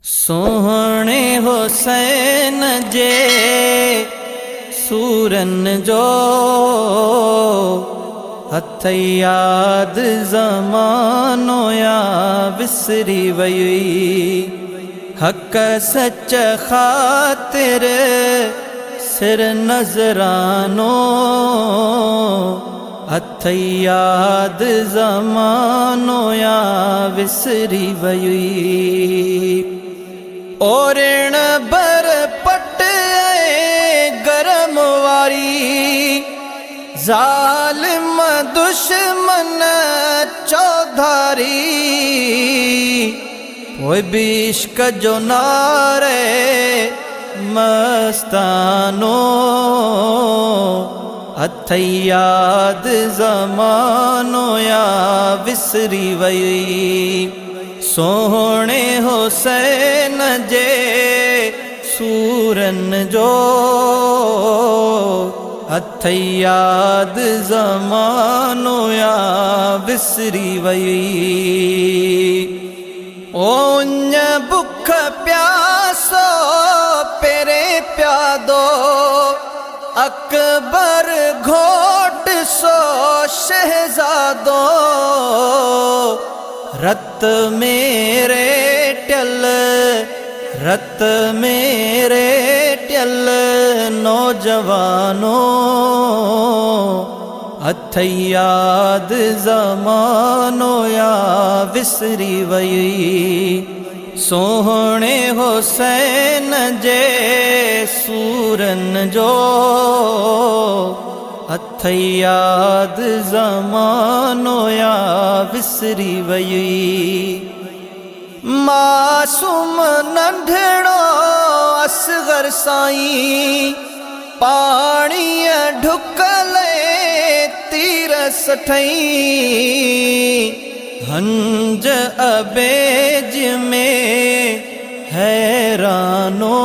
सोहणे हुसैन जे सूरन जो हथ याद ज़मानो या विसरी वई। हक सच खातिर सिर नजरानो हथ याद ज़मानो या विसरी वई। ओरण बर पट गरम वारी ज़ालिम दुश्मन चौधारी। पोइ बि इश्क जो नारे मस्तानो हथ याद ज़मानो या विसरी वई। सोहणे हुसैन जे सूरन जो हथ याद ज़मानो या विसरी वई। ओञ बुख प्यासो पेरे प्यादो अकबर घोट सो शहजादो। रत मेरे टल रत मेरे टल नौजवानो हथ याद ज़मानो या विसरी वई। सोहणे हुसैन जे सूरन जो हथ याद ज़मानो या विसरी वई। मासूम नंढड़ो असगर साईं पाणीअ ढुकले तीर सठई। हंज अबेज में हैरानो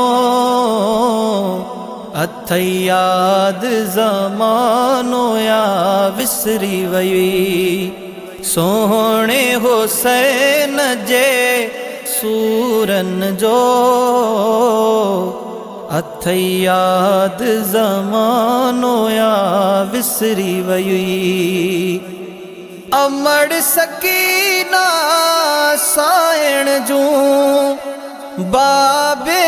हथ याद ज़मानो या विसरी वई। सोहणे हुसैन जे सूरन जो हथ याद ज़मानो या विसरी वई। अमड़ सकीना साइण जूं बाबे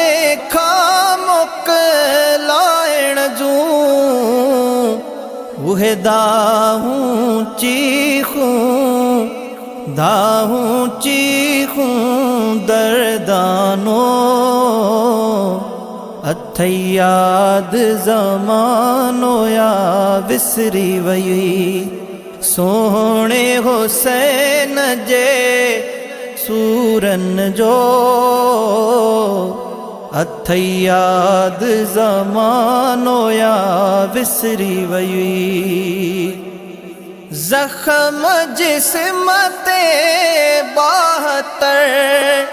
खामुक लाइण जूं उहे दाहूं चीखूं दर्दानो हथ याद ज़मानो या विसरी वई। सोहणे हुसैन जे सूरन जो हथ याद ज़मानो या विसरी वई। ज़ख़्म जिस्म ते 72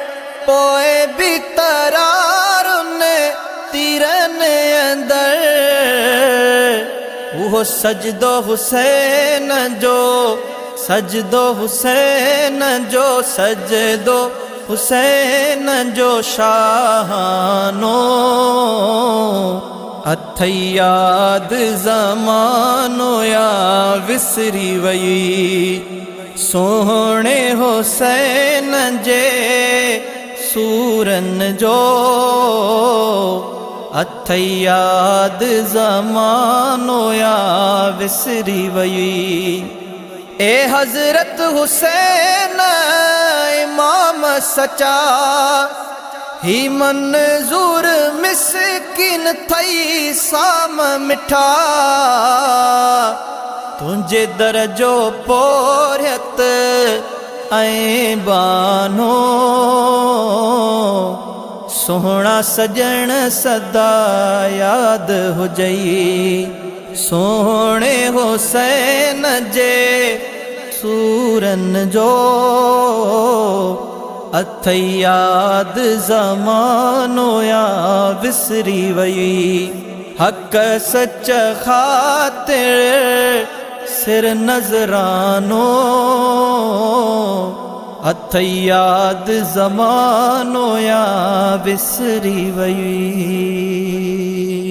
पोइ बि तरारुन तीरन अंदर। उहो सजदो हुसैन जो सजदो हुसैन जो सजदो हुसैन जो शाहानो हथ याद ज़मानो या विसरी वई। सोहणे हुसैन जे सूरन जो हथ याद ज़मानो या विसरी वई। ए हज़रत हुसैन इमाम सचा ही मंज़ूर मिस्किन थई साम मिठा। तुंहिंजे दर जो पोरियत ऐं बानो सोहणा सजण सदा याद हुजई। सोहणे हुसैन जे सूरन जो हथ याद ज़मानो या विसरी वई। हक सच खातिर सिर नजरानो हथ याद ज़मानो या विसरी वई।